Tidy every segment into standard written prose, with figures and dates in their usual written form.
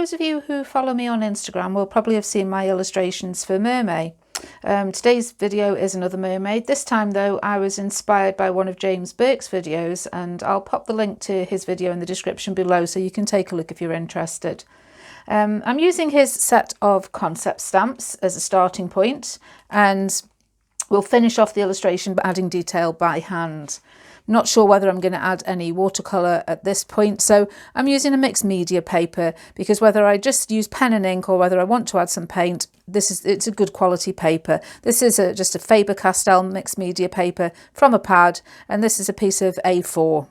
those of you who follow me on Instagram will probably have seen my illustrations for Mermaid. Today's video is another mermaid. This time though I was inspired by one of James Burke's videos, and I'll pop the link to his video in the description below so you can take a look if you're interested. I'm using his set of concept stamps as a starting point, and we'll finish off the illustration by adding detail by hand. Not sure whether I'm going to add any watercolour at this point, so I'm using a mixed media paper, because whether I just use pen and ink or whether I want to add some paint, it's a good quality paper. This is just a Faber-Castell mixed media paper from a pad, and this is a piece of A4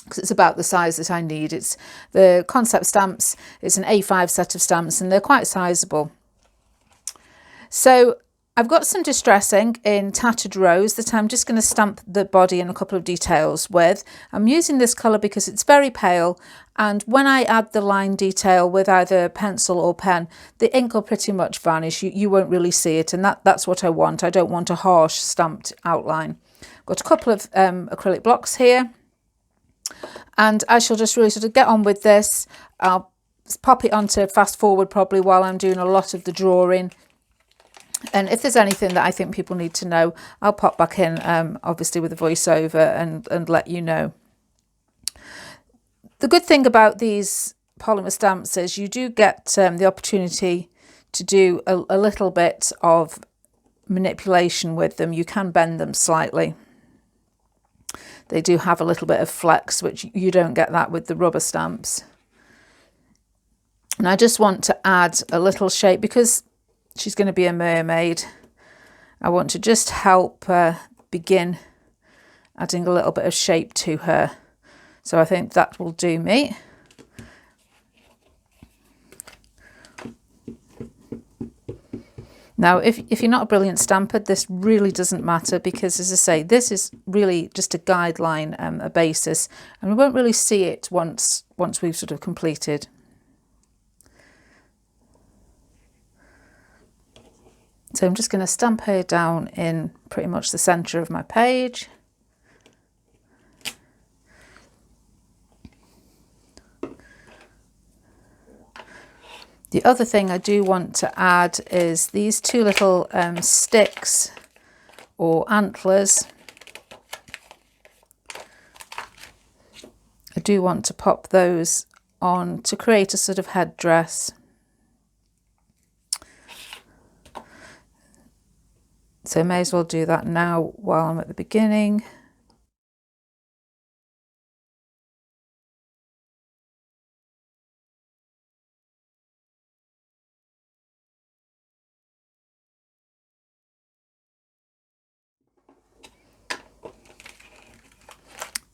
because it's about the size that I need. It's the concept stamps. It's an A5 set of stamps, and they're quite sizable. So I've got some distressing in Tattered Rose that I'm just going to stamp the body and a couple of details with. I'm using this colour because it's very pale, and when I add the line detail with either pencil or pen, the ink will pretty much vanish. You won't really see it, and that's what I want. I don't want a harsh stamped outline. I've got a couple of acrylic blocks here, and I shall just really sort of get on with this. I'll pop it onto fast forward probably while I'm doing a lot of the drawing. And if there's anything that I think people need to know, I'll pop back in, obviously with a voiceover, and let you know. The good thing about these polymer stamps is you do get the opportunity to do a little bit of manipulation with them. You can bend them slightly. They do have a little bit of flex, which you don't get that with the rubber stamps. And I just want to add a little shape because she's going to be a mermaid. I want to just help begin adding a little bit of shape to her. So I think that will do me. Now, if you're not a brilliant stamper, this really doesn't matter because, as I say, this is really just a guideline, a basis, and we won't really see it once we've sort of completed. So I'm just going to stamp her down in pretty much the centre of my page. The other thing I do want to add is these two little sticks or antlers. I do want to pop those on to create a sort of headdress. So I may as well do that now while I'm at the beginning.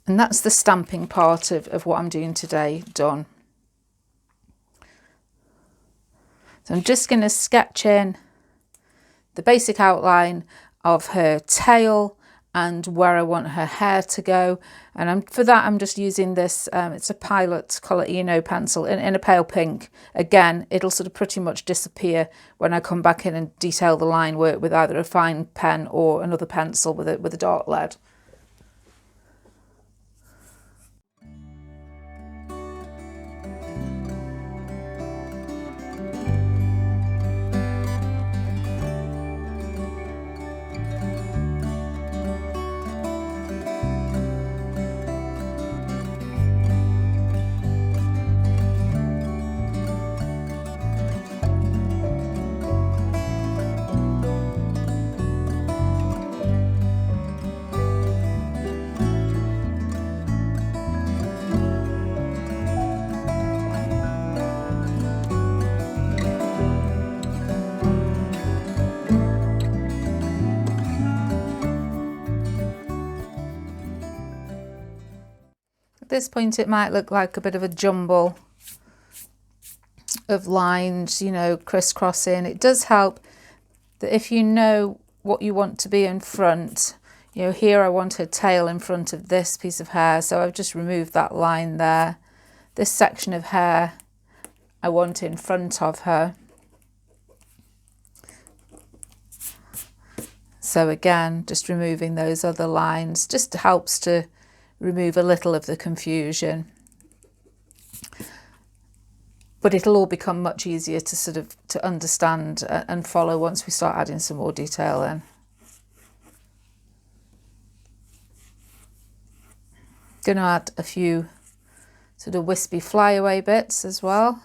And that's the stamping part of what I'm doing today done. So I'm just going to sketch in the basic outline of her tail and where I want her hair to go. And for that, I'm just using this, it's a Pilot colour Eno pencil in a pale pink. Again, it'll sort of pretty much disappear when I come back in and detail the line work with either a fine pen or another pencil with a dark lead. At this point it might look like a bit of a jumble of lines, you know, crisscrossing. It does help that if you know what you want to be in front, you know, here I want her tail in front of this piece of hair, so I've just removed that line there. This section of hair I want in front of her. So again, just removing those other lines just helps to remove a little of the confusion. but it'll all become much easier to sort of to understand and follow once we start adding some more detail in. Going to add a few sort of wispy flyaway bits as well.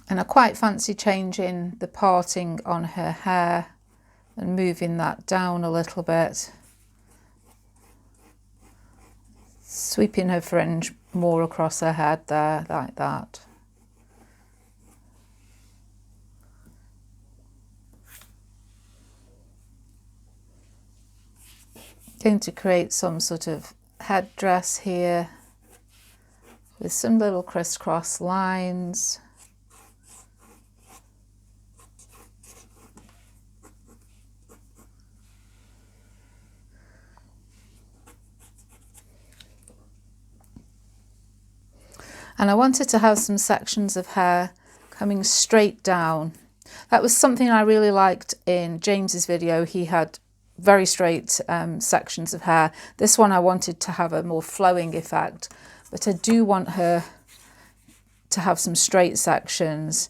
And I quite fancy changing the parting on her hair and moving that down a little bit. Sweeping her fringe more across her head there, like that. Going to create some sort of headdress here with some little crisscross lines. And I wanted to have some sections of hair coming straight down. That was something I really liked in James's video. He had very straight sections of hair. This one I wanted to have a more flowing effect, but I do want her to have some straight sections.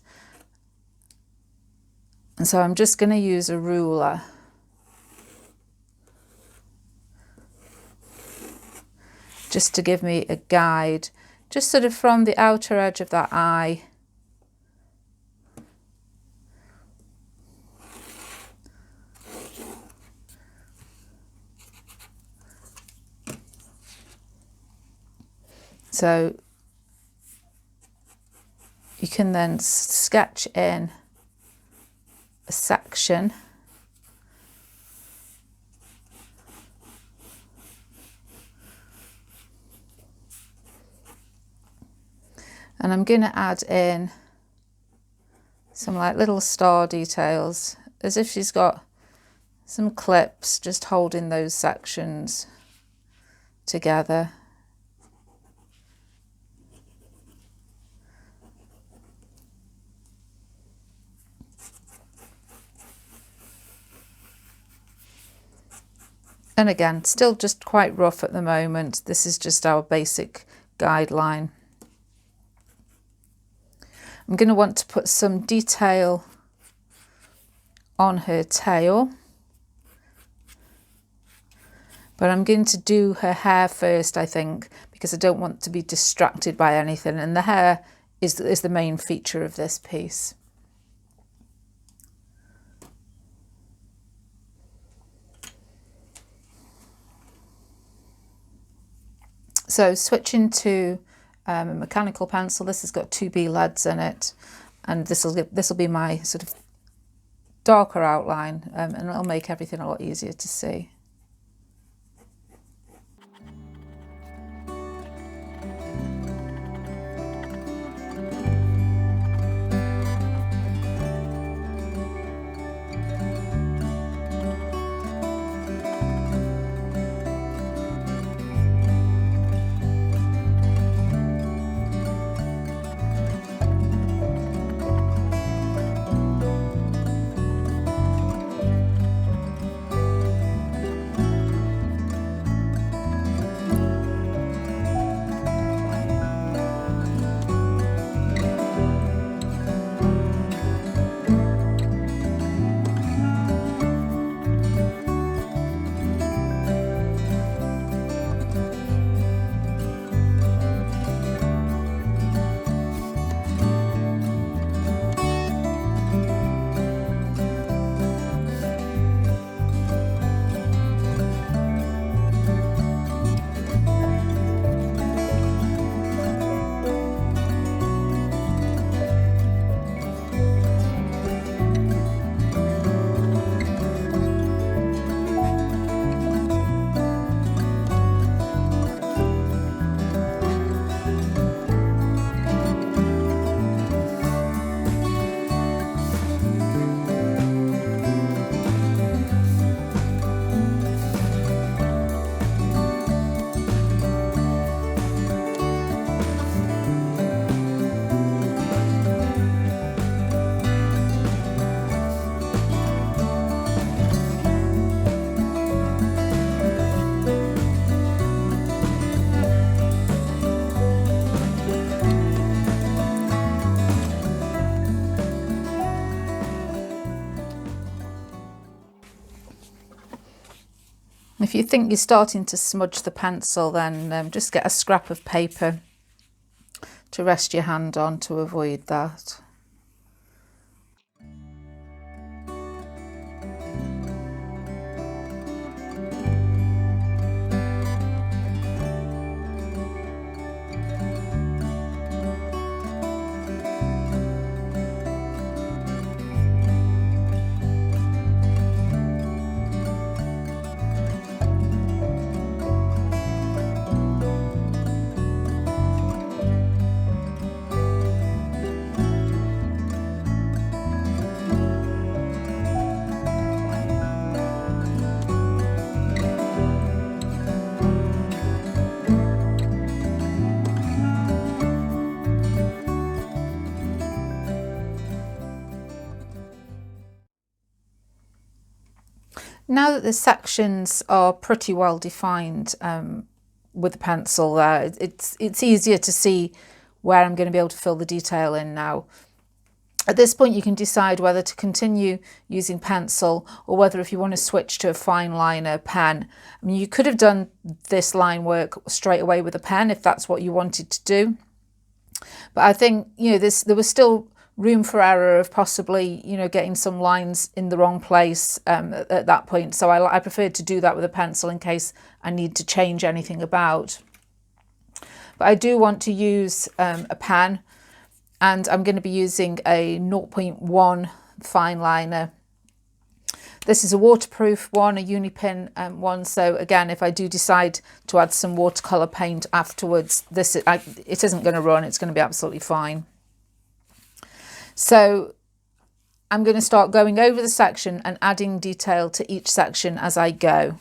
And so I'm just going to use a ruler just to give me a guide, just sort of from the outer edge of that eye so you can then sketch in a section . And I'm going to add in some like little star details, as if she's got some clips just holding those sections together. And again, still just quite rough at the moment. This is just our basic guideline. I'm going to want to put some detail on her tail, but I'm going to do her hair first, I think, because I don't want to be distracted by anything, and the hair is the main feature of this piece. So switching to a mechanical pencil, this has got 2B leads in it, and this will be my sort of darker outline, and it'll make everything a lot easier to see. If you think you're starting to smudge the pencil, then just get a scrap of paper to rest your hand on to avoid that. Now that the sections are pretty well defined with the pencil there, it's easier to see where I'm going to be able to fill the detail in now. At this point you can decide whether to continue using pencil or whether if you want to switch to a fine liner pen. I mean, you could have done this line work straight away with a pen if that's what you wanted to do. But I think, you know, there was still room for error of possibly, you know, getting some lines in the wrong place at that point. So I preferred to do that with a pencil in case I need to change anything about. But I do want to use a pen, and I'm going to be using a 0.1 fine liner. This is a waterproof one, a Unipin one. So again, if I do decide to add some watercolour paint afterwards, it isn't going to run, it's going to be absolutely fine. So I'm going to start going over the section and adding detail to each section as I go.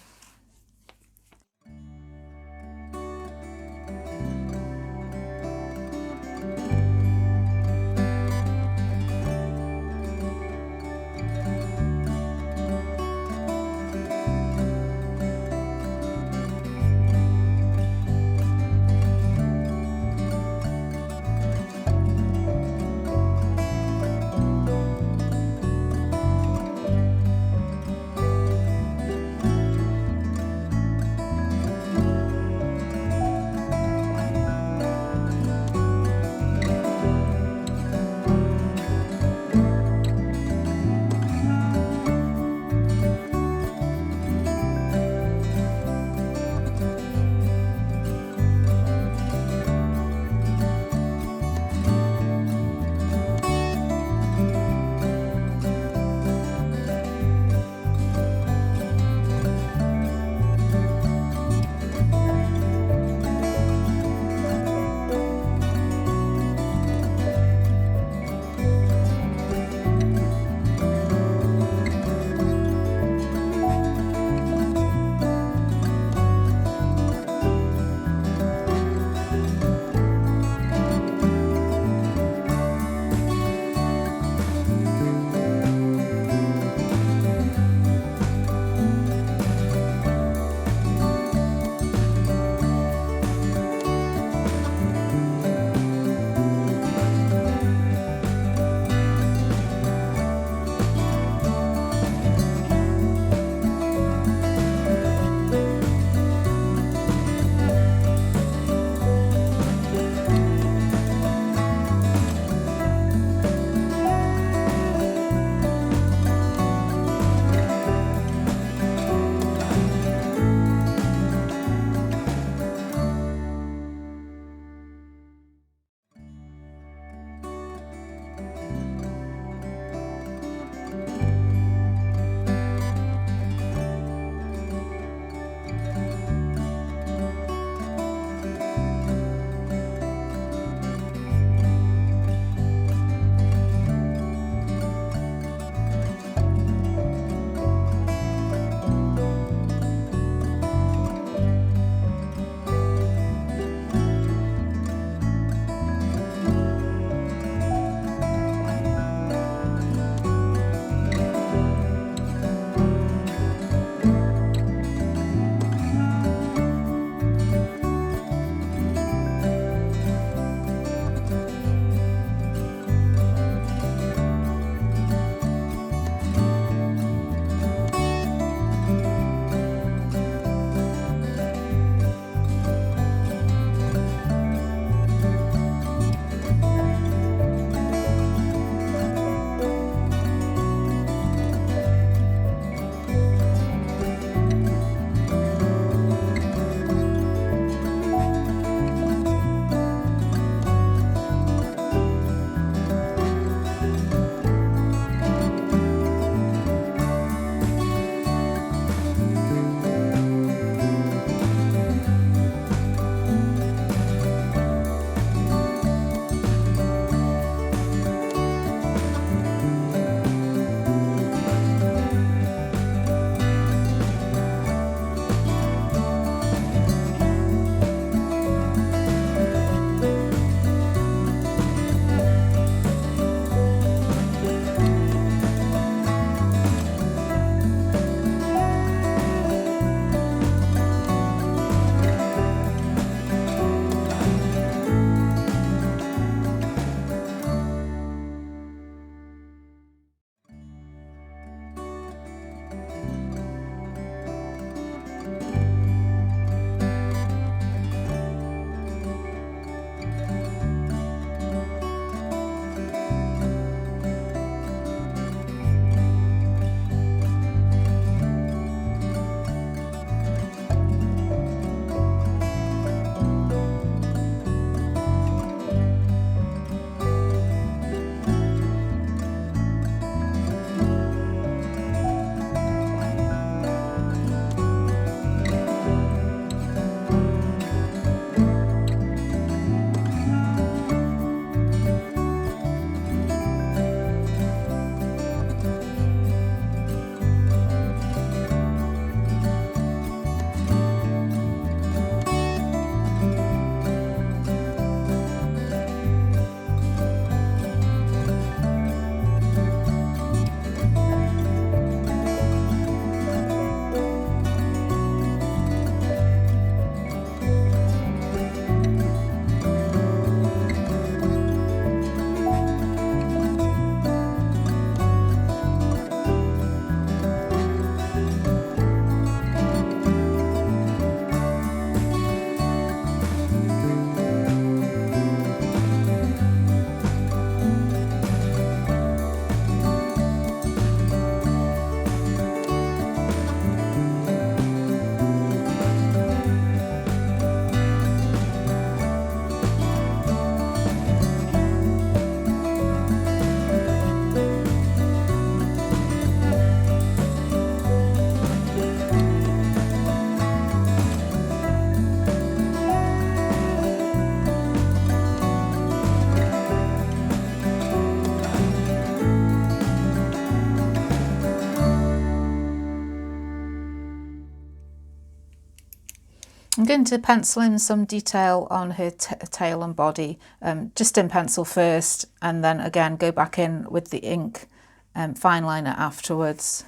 going to pencil in some detail on her tail and body, just in pencil first, and then again go back in with the ink fine liner afterwards.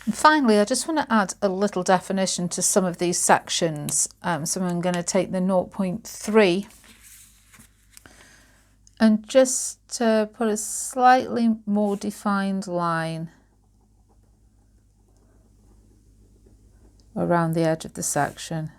And finally, I just want to add a little definition to some of these sections. So I'm going to take the 0.3 and just put a slightly more defined line around the edge of the section.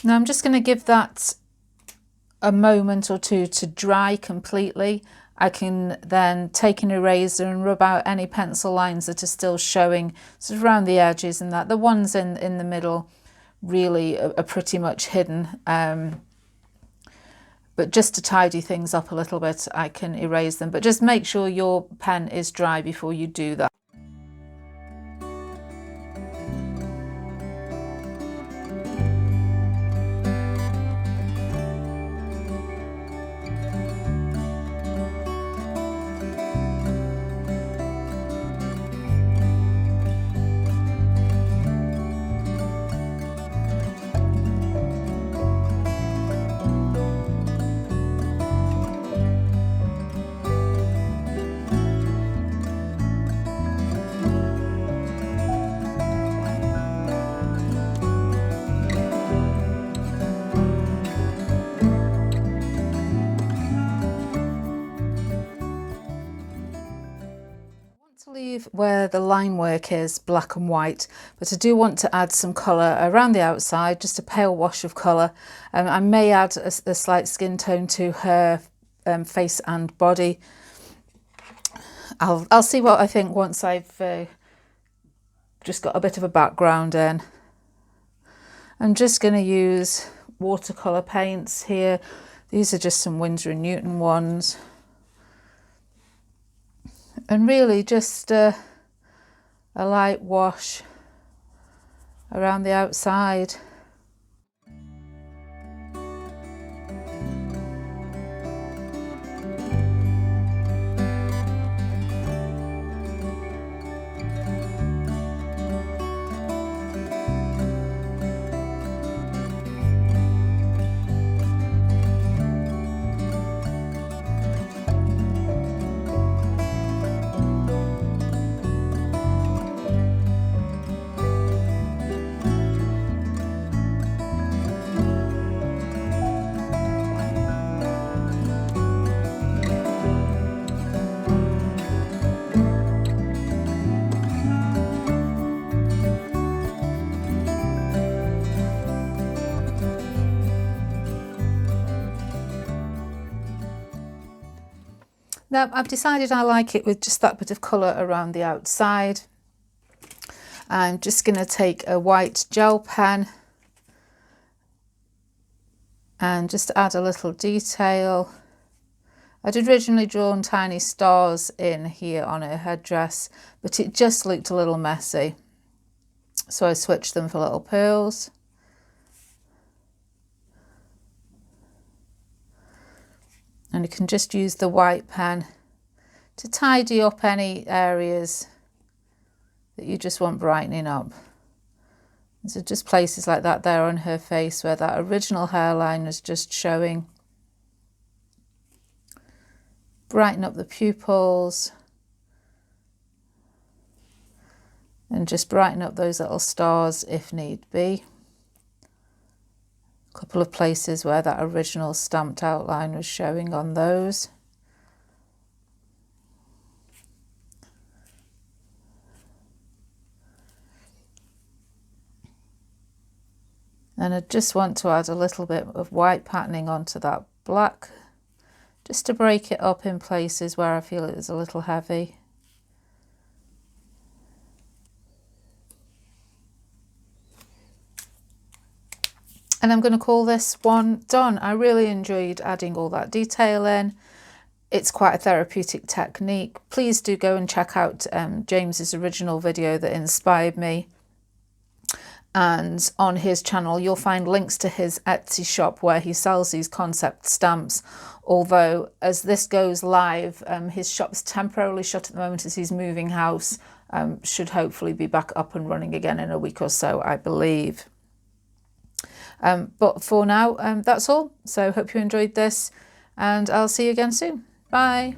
Now I'm just going to give that a moment or two to dry completely, I can then take an eraser and rub out any pencil lines that are still showing sort of around the edges, and that the ones in the middle really are pretty much hidden. But just to tidy things up a little bit, I can erase them. But just make sure your pen is dry before you do that. Leave where the line work is black and white, but I do want to add some colour around the outside, just a pale wash of colour. I may add a slight skin tone to her face and body. I'll see what I think once I've just got a bit of a background in. I'm just going to use watercolour paints here. These are just some Winsor & Newton ones. And really just a light wash around the outside. Now I've decided I like it with just that bit of colour around the outside. I'm just going to take a white gel pen and just add a little detail. I'd originally drawn tiny stars in here on her headdress, but it just looked a little messy. So I switched them for little pearls. And you can just use the white pen to tidy up any areas that you just want brightening up. And so just places like that there on her face where that original hairline is just showing. Brighten up the pupils. And just brighten up those little stars if need be. A couple of places where that original stamped outline was showing on those. And I just want to add a little bit of white patterning onto that black, just to break it up in places where I feel it is a little heavy. And I'm going to call this one done. I really enjoyed adding all that detail in. It's quite a therapeutic technique. Please do go and check out James's original video that inspired me. And on his channel, you'll find links to his Etsy shop where he sells these concept stamps. Although, as this goes live, his shop's temporarily shut at the moment as he's moving house. Should hopefully be back up and running again in a week or so, I believe. But for now, that's all. So hope you enjoyed this, and I'll see you again soon. Bye.